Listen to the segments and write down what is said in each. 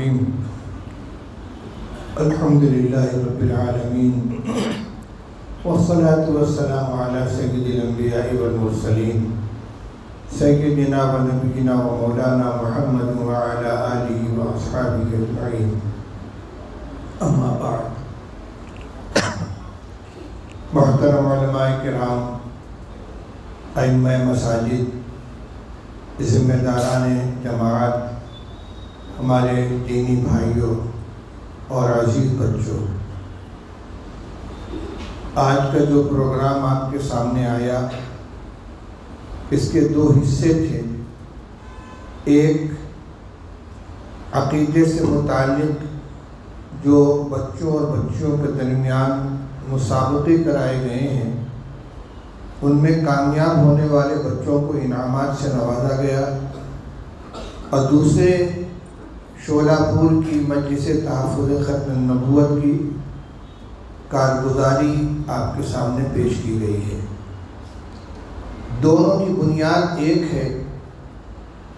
الرحیم الحمدللہ رب العالمین والصلاة والسلام علی سید الانبیاء والمرسلین سیدنا و نبینا و مولانا محمد وعلی آلہ و اصحابہ اجمعین، اما بعد۔ محترم علماء کرام، ائمہ مساجد، ذمہ داران جماعت، ہمارے دینی بھائیوں اور عزیز بچوں، آج کا جو پروگرام آپ کے سامنے آیا اس کے دو حصے تھے۔ ایک عقیدے سے متعلق جو بچوں اور بچیوں کے درمیان مسابقے کرائے گئے ہیں، ان میں کامیاب ہونے والے بچوں کو انعامات سے نوازا گیا، اور دوسرے شعلہ پور کی مجلس تحفظ ختم النبوت کی کارگزاری آپ کے سامنے پیش کی گئی ہے۔ دونوں کی بنیاد ایک ہے،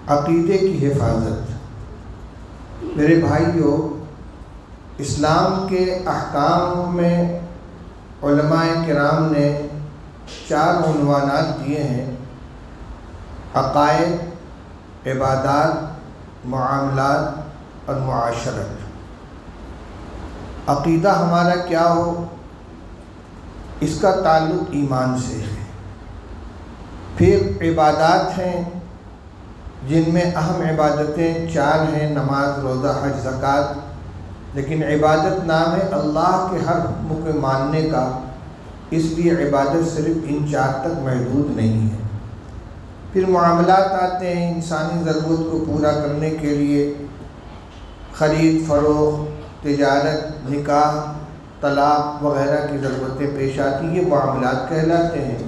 عقیدے کی حفاظت۔ میرے بھائیوں، اسلام کے احکام میں علماء کرام نے 4 عنوانات دیے ہیں: عقائد، عبادات، معاملات اور معاشرت۔ عقیدہ ہمارا کیا ہو، اس کا تعلق ایمان سے ہے۔ پھر عبادات ہیں، جن میں اہم عبادتیں 4 ہیں: نماز، روزہ، حج، زکوٰۃ۔ لیکن عبادت نام ہے اللہ کے ہر حکم کو ماننے کا، اس لیے عبادت صرف ان 4 تک محدود نہیں ہے۔ پھر معاملات آتے ہیں، انسانی ضرورت کو پورا کرنے کے لیے خرید فروخت، تجارت، نکاح، طلاق وغیرہ کی ضرورتیں پیش آتی ہیں، یہ معاملات کہلاتے ہیں۔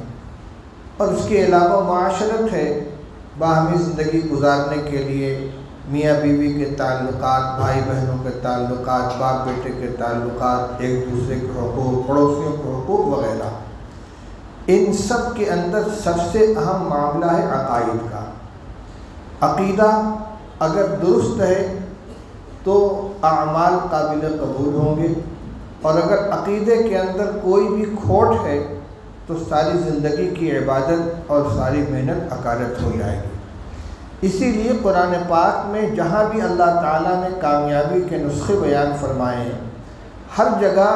اور اس کے علاوہ معاشرت ہے، باہمی زندگی گزارنے کے لیے میاں بیوی کے تعلقات، بھائی بہنوں کے تعلقات، باپ بیٹے کے تعلقات، ایک دوسرے کے حقوق، پڑوسیوں کے حقوق وغیرہ۔ ان سب کے اندر سب سے اہم معاملہ ہے عقائد کا۔ عقیدہ اگر درست ہے تو اعمال قابل قبول ہوں گے، اور اگر عقیدے کے اندر کوئی بھی کھوٹ ہے تو ساری زندگی کی عبادت اور ساری محنت اکارت ہو جائے گی۔ اسی لیے قرآن پاک میں جہاں بھی اللہ تعالیٰ نے کامیابی کے نسخے بیان فرمائے ہیں، ہر جگہ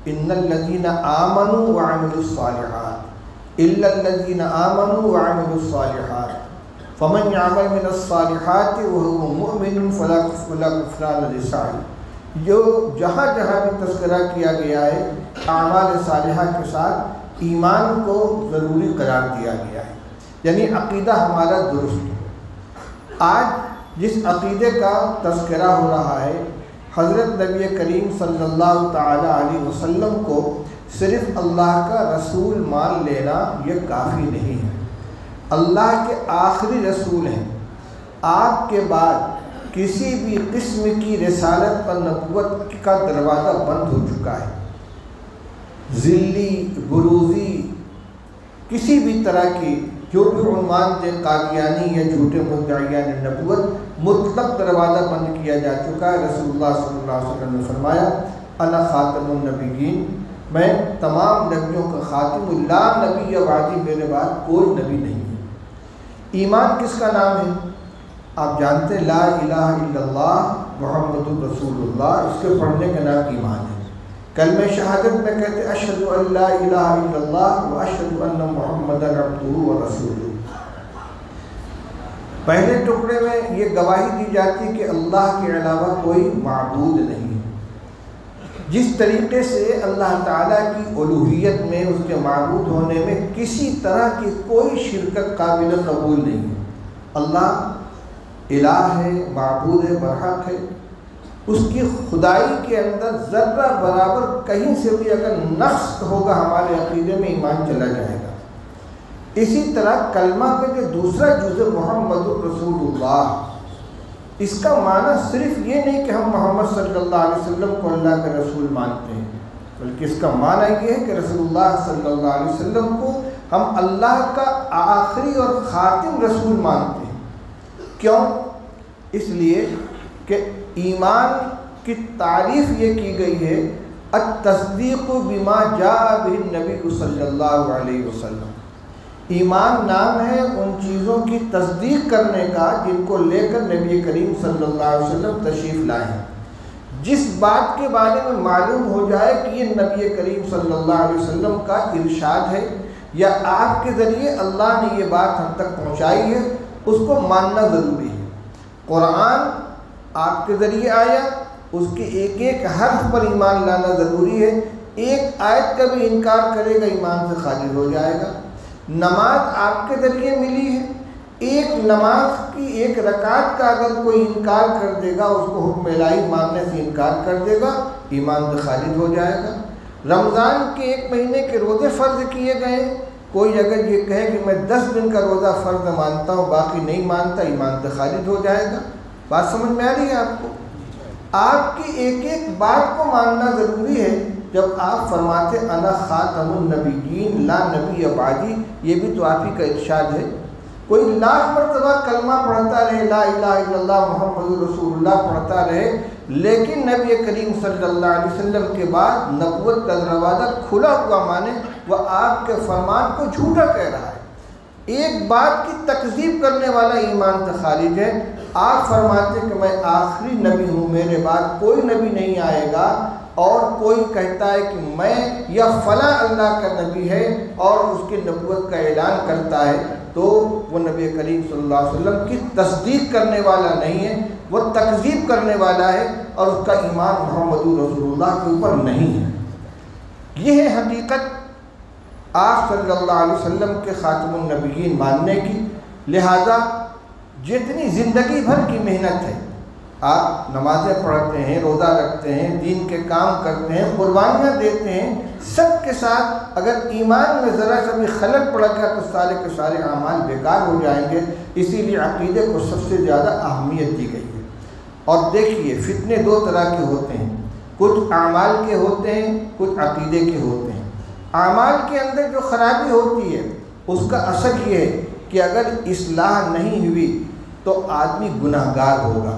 ان الذین آمنوا وعملوا الصالحات، الا الذین آمنوا وعملوا الصالحات فمن يعمل من الصالحات وهو مؤمن فلا كفران لسعيه۔ جو جہاں جہاں بھی تذکرہ کیا گیا ہے، اعمال صالحہ کے ساتھ ایمان کو ضروری قرار دیا گیا ہے، یعنی عقیدہ ہمارا درست ہے۔ آج جس عقیدے کا تذکرہ ہو رہا ہے، حضرت نبی کریم صلی اللہ تعالی علیہ وسلم کو صرف اللہ کا رسول مان لینا یہ کافی نہیں ہے۔ اللہ کے آخری رسول ہیں۔ آپ کے بعد کسی بھی قسم کی رسالت اور نبوت کا دروازہ بند ہو چکا ہے۔ ذلی، بروزی، کسی بھی طرح کی جو بھی عنوان دے، قادیانی یا جھوٹے مدعیان نبوت، مطلق دروازہ بند کیا جا چکا ہے۔ رسول اللہ صلی اللہ علیہ وسلم نے فرمایا، انا خاتم النبیین، میں تمام نبیوں کا خاتم، لا نبی بعدی، میرے بعد کوئی نبی نہیں ہے۔ ایمان کس کا نام ہے؟ آپ جانتے ہیں، لا الہ الا اللہ محمد الرسول اللہ، اس کے پڑھنے کا نام ایمان ہے۔ کلمہ شہادت میں کہتے ہیں اشہد ان لا الہ الا اللہ و اشہد ان محمد عبدہ و رسولہ۔ پہلے ٹکڑے میں یہ گواہی دی جاتی کہ اللہ کے علاوہ کوئی معبود نہیں ہے۔ جس طریقے سے اللہ تعالیٰ کی الوہیت میں، اس کے معبود ہونے میں کسی طرح کی کوئی شرکت قابل قبول نہیں ہے۔ اللہ الہ ہے، معبود ہے، برحق ہے۔ اس کی خدائی کے اندر ذرہ برابر کہیں سے بھی اگر نقص ہوگا ہمارے عقیدے میں، ایمان چلا جائے گا۔ اسی طرح کلمہ کا جو دوسرا جزء محمد الرسول اللہ، اس کا معنی صرف یہ نہیں کہ ہم محمد صلی اللہ علیہ وسلم کو اللہ کا رسول مانتے ہیں، بلکہ اس کا معنی یہ ہے کہ رسول اللہ صلی اللہ علیہ وسلم کو ہم اللہ کا آخری اور خاتم رسول مانتے ہیں۔ کیوں؟ اس لیے کہ ایمان کی تعریف یہ کی گئی ہے التصدیق بما جاء بہ النبی صلی اللہ علیہ وسلم. ایمان نام ہے ان چیزوں کی تصدیق کرنے کا جن کو لے کر نبی کریم صلی اللہ علیہ وسلم تشریف لائے ہیں. جس بات کے بارے میں معلوم ہو جائے کہ یہ نبی کریم صلی اللہ علیہ وسلم کا ارشاد ہے یا آپ کے ذریعے اللہ نے یہ بات ہم تک پہنچائی ہے، اس کو ماننا ضروری ہے. قرآن آپ کے ذریعے آیا، اس کے ایک ایک حرف پر ایمان لانا ضروری ہے. ایک آیت کا بھی انکار کرے گا ایمان سے خارج ہو جائے گا. نماز آپ کے ذریعے ملی ہے، ایک نماز کی ایک رکعت کا اگر کوئی انکار کر دے گا، اس کو حکم الہی ماننے سے انکار کر دے گا، ایمان سے خارج ہو جائے گا. رمضان کے ایک مہینے کے روزے فرض کیے گئے، کوئی اگر یہ کہے کہ میں 10 دن کا روزہ فرض مانتا ہوں باقی نہیں مانتا، ایمان سے خارج ہو جائے گا. بات سمجھ میں آ رہی ہے آپ کو؟ آپ کی ایک ایک بات کو ماننا ضروری ہے. جب آپ فرماتے انا خاتم النبیین لا نبی بعدی، یہ بھی تو آپ ہی کا ارشاد ہے. کوئی لاکھ مرتبہ کلمہ پڑھتا رہے، لا الہ الا اللہ محمد رسول اللہ پڑھتا رہے، لیکن نبی کریم صلی اللہ علیہ وسلم کے بعد نبوت کا دروازہ کھلا ہوا مانے، وہ آپ کے فرمان کو جھوٹا کہہ رہا ہے. ایک بات کی تکذیب کرنے والا ایمان سے خارج ہے. آپ فرماتے کہ میں آخری نبی ہوں، میرے بعد کوئی نبی نہیں آئے گا، اور کوئی کہتا ہے کہ میں یا فلاں اللہ کا نبی ہے اور اس کی نبوت کا اعلان کرتا ہے، تو وہ نبی کریم صلی اللہ علیہ وسلم کی تصدیق کرنے والا نہیں ہے، وہ تکذیب کرنے والا ہے، اور اس کا ایمان محمد رسول اللہ کے اوپر نہیں ہے. یہ ہے حقیقت آپ صلی اللہ علیہ وسلم کے خاتم النبیین ماننے کی. لہذا جتنی زندگی بھر کی محنت ہے، آپ نمازیں پڑھتے ہیں، روزہ رکھتے ہیں، دین کے کام کرتے ہیں، قربانیاں دیتے ہیں، سب کے ساتھ اگر ایمان میں ذرا سا بھی خلل پڑ گیا تو سارے کے سارے اعمال بیکار ہو جائیں گے. اسی لیے عقیدے کو سب سے زیادہ اہمیت دی گئی ہے. اور دیکھیے فتنے دو طرح کے ہوتے ہیں، کچھ اعمال کے ہوتے ہیں، کچھ عقیدے کے ہوتے ہیں. اعمال کے اندر جو خرابی ہوتی ہے اس کا اثر یہ ہے کہ اگر اصلاح نہیں ہوئی تو آدمی گناہ گار ہوگا.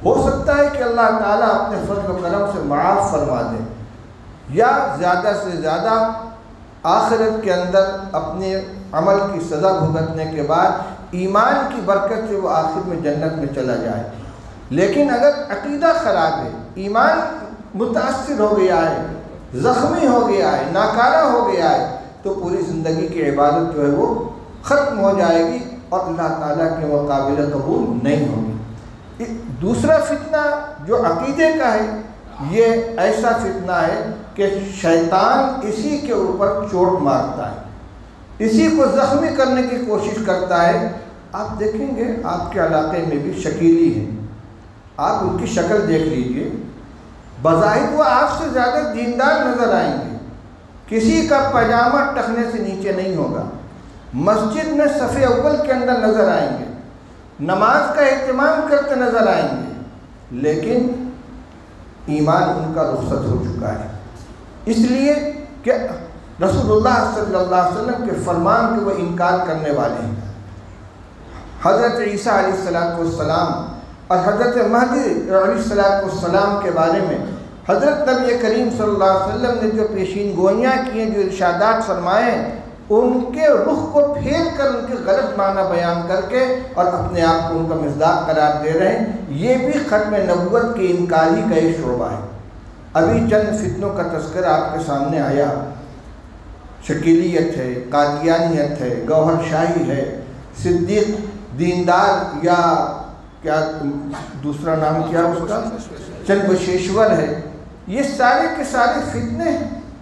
ہو سکتا ہے کہ اللہ تعالیٰ اپنے فضل و کرم سے معاف فرما دے، یا زیادہ سے زیادہ آخرت کے اندر اپنے عمل کی سزا بھگتنے کے بعد ایمان کی برکت سے وہ آخر میں جنت میں چلا جائے. لیکن اگر عقیدہ خراب ہے، ایمان متاثر ہو گیا ہے، زخمی ہو گیا ہے، ناکارہ ہو گیا ہے، تو پوری زندگی کی عبادت جو ہے وہ ختم ہو جائے گی اور اللہ تعالیٰ کے مقابل قبول نہیں ہوگی. دوسرا فتنہ جو عقیدے کا ہے، یہ ایسا فتنہ ہے کہ شیطان اسی کے اوپر چوٹ مارتا ہے، اسی کو زخمی کرنے کی کوشش کرتا ہے. آپ دیکھیں گے آپ کے علاقے میں بھی شکیلی ہیں، آپ ان کی شکل دیکھ لیجئے، بظاہر وہ آپ سے زیادہ دیندار نظر آئیں گے، کسی کا پاجامہ ٹخنے سے نیچے نہیں ہوگا، مسجد میں صف اول کے اندر نظر آئیں گے، نماز کا اہتمام کرتے نظر آئیں گے، لیکن ایمان ان کا رخصت ہو چکا ہے. اس لیے کہ رسول اللہ صلی اللہ علیہ وسلم کے فرمان کے وہ انکار کرنے والے ہیں. حضرت عیسیٰ علیہ السلام اور حضرت مہدی علیہ السلام کے بارے میں حضرت نبی کریم صلی اللہ علیہ وسلم نے جو پیشین گوئیاں کی ہیں، جو ارشادات فرمائے ہیں، ان کے رخ کو پھیر کر ان کے غلط معنی بیان کر کے اور اپنے آپ کو ان کا مصداق قرار دے رہے ہیں. یہ بھی ختم نبوت کے انکاری کا ایک شعبہ ہے. ابھی چند فتنوں کا تذکرہ آپ کے سامنے آیا، شکیلیت ہے، قادیانیت ہے، گوہر شاہی ہے، صدیق دیندار یا کیا دوسرا نام کیا اس کا چنبشیشور ہے. یہ سارے کے سارے فتنے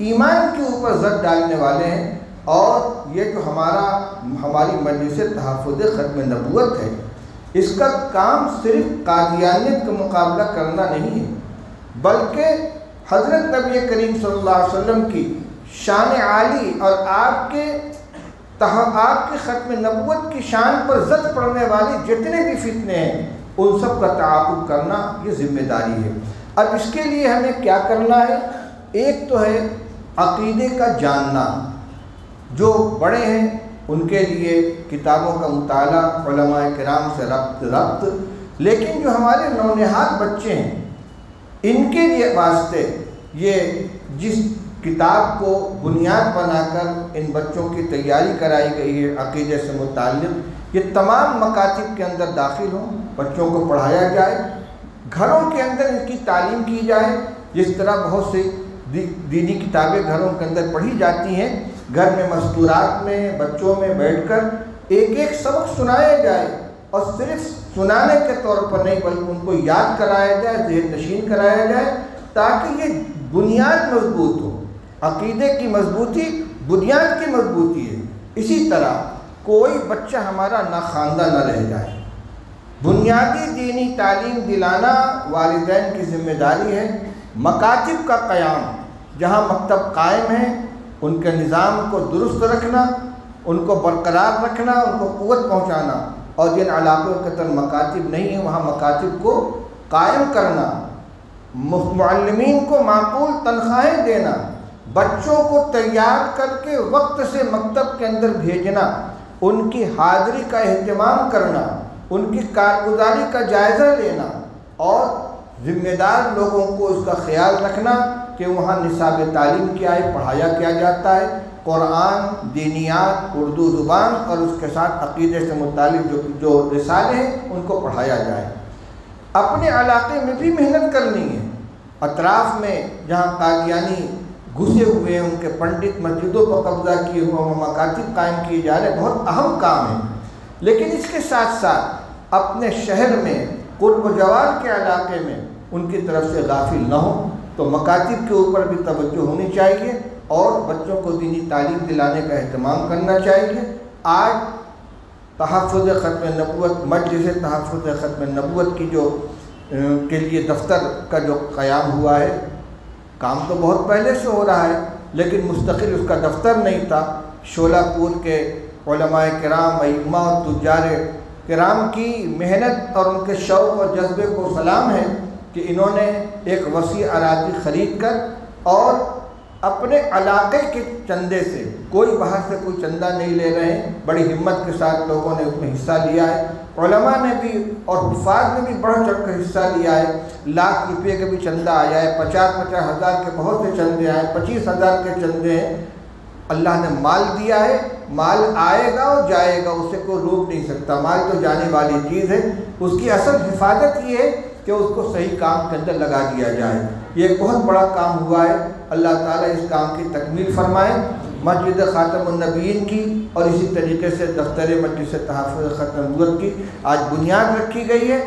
ایمان کے اوپر زد ڈالنے والے ہیں. اور یہ جو ہماری مجلس تحفظ ختم نبوت ہے، اس کا کام صرف قادیانیت کا مقابلہ کرنا نہیں ہے، بلکہ حضرت نبی کریم صلی اللہ علیہ وسلم کی شان عالی اور آپ کے ختم نبوت کی شان پر زد پڑنے والے جتنے بھی فتنے ہیں ان سب کا تعاقب کرنا یہ ذمہ داری ہے. اب اس کے لیے ہمیں کیا کرنا ہے؟ ایک تو ہے عقیدے کا جاننا. جو بڑے ہیں ان کے لیے کتابوں کا مطالعہ، علماء کرام سے ربط، لیکن جو ہمارے نونہاد بچے ہیں ان کے لیے واسطے یہ جس کتاب کو بنیاد بنا کر ان بچوں کی تیاری کرائی گئی ہے عقیدے سے متعلق، یہ تمام مکاتب کے اندر داخل ہوں، بچوں کو پڑھایا جائے، گھروں کے اندر ان کی تعلیم کی جائے۔ جس طرح بہت سی دینی کتابیں گھروں کے اندر پڑھی جاتی ہیں، گھر میں مستورات میں بچوں میں بیٹھ کر ایک ایک سبق سنایا جائے، اور صرف سنانے کے طور پر نہیں بلکہ ان کو یاد کرایا جائے، ذہن نشین کرایا جائے، تاکہ یہ بنیاد مضبوط ہو۔ عقیدے کی مضبوطی بنیاد کی مضبوطی ہے۔ اسی طرح کوئی بچہ ہمارا ناخواندہ نہ رہ جائے۔ بنیادی دینی تعلیم دلانا والدین کی ذمہ داری ہے۔ مکاتب کا قیام، جہاں مکتب قائم ہیں ان کے نظام کو درست رکھنا، ان کو برقرار رکھنا، ان کو قوت پہنچانا، اور جن علاقوں کے اندر مکاتب نہیں ہیں وہاں مکاتب کو قائم کرنا، معلمین کو معقول تنخواہیں دینا، بچوں کو تیار کر کے وقت سے مکتب کے اندر بھیجنا، ان کی حاضری کا اہتمام کرنا، ان کی کارگزاری کا جائزہ لینا، اور ذمہ دار لوگوں کو اس کا خیال رکھنا کہ وہاں نصاب تعلیم کیا ہے، پڑھایا کیا جاتا ہے، قرآن، دینیات، اردو زبان، اور اس کے ساتھ عقیدے سے متعلق جو رسالے ہیں ان کو پڑھایا جائے۔ اپنے علاقے میں بھی محنت کرنی ہے۔ اطراف میں جہاں قادیانی گھسے ہوئے ہیں، ان کے پنڈت مسجدوں پر قبضہ کیے ہوئے وہ مکاتب قائم کیے جا رہے ہیں، بہت اہم کام ہے۔ لیکن اس کے ساتھ ساتھ اپنے شہر میں قرب و جوار کے علاقے میں ان کی طرف سے غافل نہ ہوں، تو مکاتب کے اوپر بھی توجہ ہونی چاہیے اور بچوں کو دینی تعلیم دلانے کا اہتمام کرنا چاہیے۔ آج تحفظ ختم نبوت، مجلس تحفظ ختم نبوت کی کے لیے دفتر کا جو قیام ہوا ہے، کام تو بہت پہلے سے ہو رہا ہے لیکن مستقل اس کا دفتر نہیں تھا۔ شولہ پور کے علماء کرام، ائمہ اور تجار کرام کی محنت اور ان کے شوق اور جذبے کو سلام ہے کہ انہوں نے ایک وسیع اراضی خرید کر اور اپنے علاقے کے چندے سے، کوئی باہر سے کوئی چندہ نہیں لے رہے ہیں، بڑی ہمت کے ساتھ لوگوں نے اس میں حصہ لیا ہے۔ علماء نے بھی اور حفاظ نے بھی بڑھ چڑھ کر حصہ لیا ہے۔ لاکھ روپے کا بھی چندہ آیا ہے، 50-50 ہزار کے بہت سے چندے آئے، 25,000 کے چندے ہیں۔ اللہ نے مال دیا ہے، مال آئے گا اور جائے گا، اسے کوئی روک نہیں سکتا، مال تو جانے والی چیز ہے۔ اس کی اصل حفاظت یہ ہے کہ اس کو صحیح کام کے اندر لگا دیا جائے۔ یہ ایک بہت بڑا کام ہوا ہے، اللہ تعالیٰ اس کام کی تکمیل فرمائے۔ مسجد خاتم النبیین کی اور اسی طریقے سے دفتر مجلس تحفظ ختم نبوت کی آج بنیاد رکھی گئی ہے۔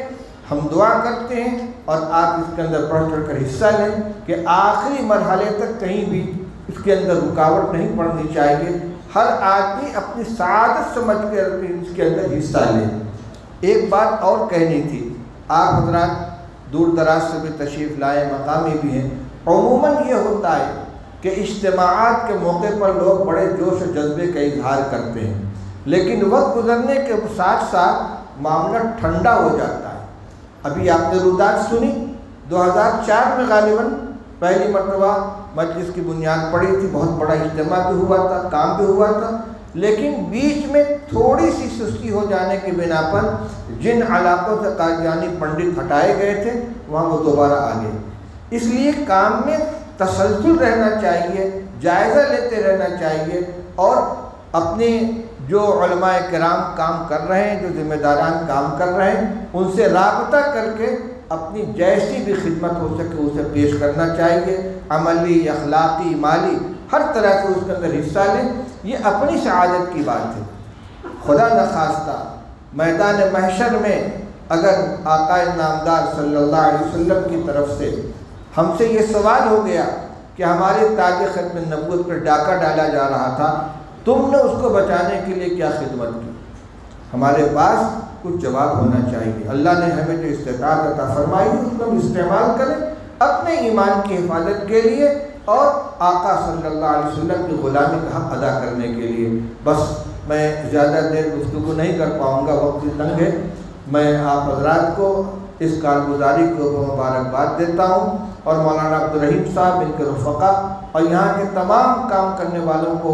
ہم دعا کرتے ہیں اور آپ اس کے اندر بڑھ چڑھ کر حصہ لیں کہ آخری مرحلے تک کہیں بھی اس کے اندر رکاوٹ نہیں پڑنی چاہیے۔ ہر آدمی اپنی سعادت سمجھ کر اس کے اندر حصہ لے۔ ایک بات اور کہنی تھی، آپ حضرات دور دراز سے بھی تشریف لائے، مقامی بھی ہیں۔ عموماً یہ ہوتا ہے کہ اجتماعات کے موقع پر لوگ بڑے جوش و جذبے کا اظہار کرتے ہیں، لیکن وقت گزرنے کے ساتھ ساتھ معاملہ ٹھنڈا ہو جاتا ہے۔ ابھی آپ نے رودات سنی، 2004 میں غالباً پہلی مرتبہ مجلس کی بنیاد پڑی تھی، بہت بڑا اجتماع بھی ہوا تھا، کام بھی ہوا تھا، لیکن بیچ میں تھوڑی سی سستی ہو جانے کی بنا پر جن علاقوں سے قادیانی پنڈت ہٹائے گئے تھے وہاں وہ دوبارہ آ گئے۔ اس لیے کام میں تسلسل رہنا چاہیے، جائزہ لیتے رہنا چاہیے، اور اپنے جو علماء کرام کام کر رہے ہیں، جو ذمہ داران کام کر رہے ہیں، ان سے رابطہ کر کے اپنی جیسی بھی خدمت ہو سکے اسے پیش کرنا چاہیے، عملی، اخلاقی، مالی، ہر طرح سے اس کے اندر حصہ لیں۔ یہ اپنی سعادت کی بات ہے۔ خدا نخواستہ میدان محشر میں اگر آقا نامدار صلی اللہ علیہ وسلم کی طرف سے ہم سے یہ سوال ہو گیا کہ ہمارے تاج ختم نبوت پر ڈاکہ ڈالا جا رہا تھا، تم نے اس کو بچانے کے لیے کیا خدمت کی، ہمارے پاس کچھ جواب ہونا چاہیے۔ اللہ نے ہمیں جو استطاعت عطا فرمائی اس کو ہم استعمال کریں اپنے ایمان کی حفاظت کے لیے اور آقا صلی اللہ علیہ وسلم کی غلامی کا حق ادا کرنے کے لیے۔ بس میں زیادہ دیر گفتگو نہیں کر پاؤں گا، وقت تنگ ہے۔ میں آپ حضرات کو اس کارگزاری کو مبارکباد دیتا ہوں اور مولانا عبدالرحیم صاحب، ان کے رفقا اور یہاں کے تمام کام کرنے والوں کو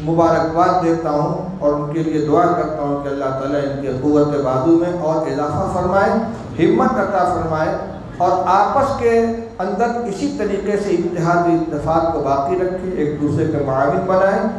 مبارکباد دیتا ہوں اور ان کے لیے دعا کرتا ہوں کہ اللہ تعالیٰ ان کے قوت بازو میں اور اضافہ فرمائے، ہمت عطا فرمائے اور آپس کے اندر اسی طریقے سے اتحاد و اتفاق کو باقی رکھے، ایک دوسرے کے معاون بنائیں۔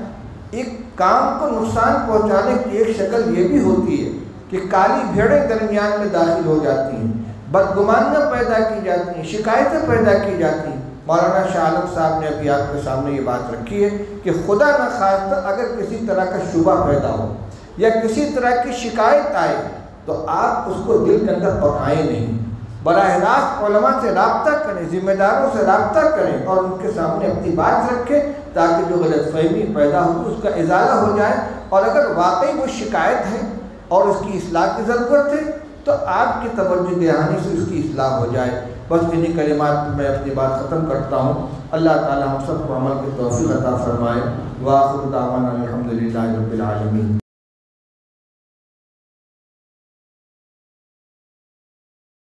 ایک کام کو نقصان پہنچانے کی ایک شکل یہ بھی ہوتی ہے کہ کالی بھیڑیں درمیان میں داخل ہو جاتی ہیں، بدگمانیاں پیدا کی جاتی ہیں، شکایتیں پیدا کی جاتی ہیں۔ مولانا شاہ عالم صاحب نے ابھی آپ کے سامنے یہ بات رکھی ہے کہ خدا نخواستہ اگر کسی طرح کا شبہ پیدا ہو یا کسی طرح کی شکایت آئے تو آپ اس کو دل کے اندر پکائیں نہیں، براہ راست علماء سے رابطہ کریں، ذمہ داروں سے رابطہ کریں اور ان کے سامنے اپنی بات رکھیں تاکہ جو غلط فہمی پیدا ہو اس کا ازالہ ہو جائے۔ اور اگر واقعی وہ شکایت ہے اور اس کی اصلاح کی ضرورت ہے تو آپ کی توجہ دہانی سے اس کی اصلاح ہو جائے۔ بس انہی کلمات میں اپنی بات ختم کرتا ہوں۔ اللہ تعالی ہم سب کو عمل کی توفیق عطا فرمائے۔ وآخر دعوانا الحمدللہ رب العالمین۔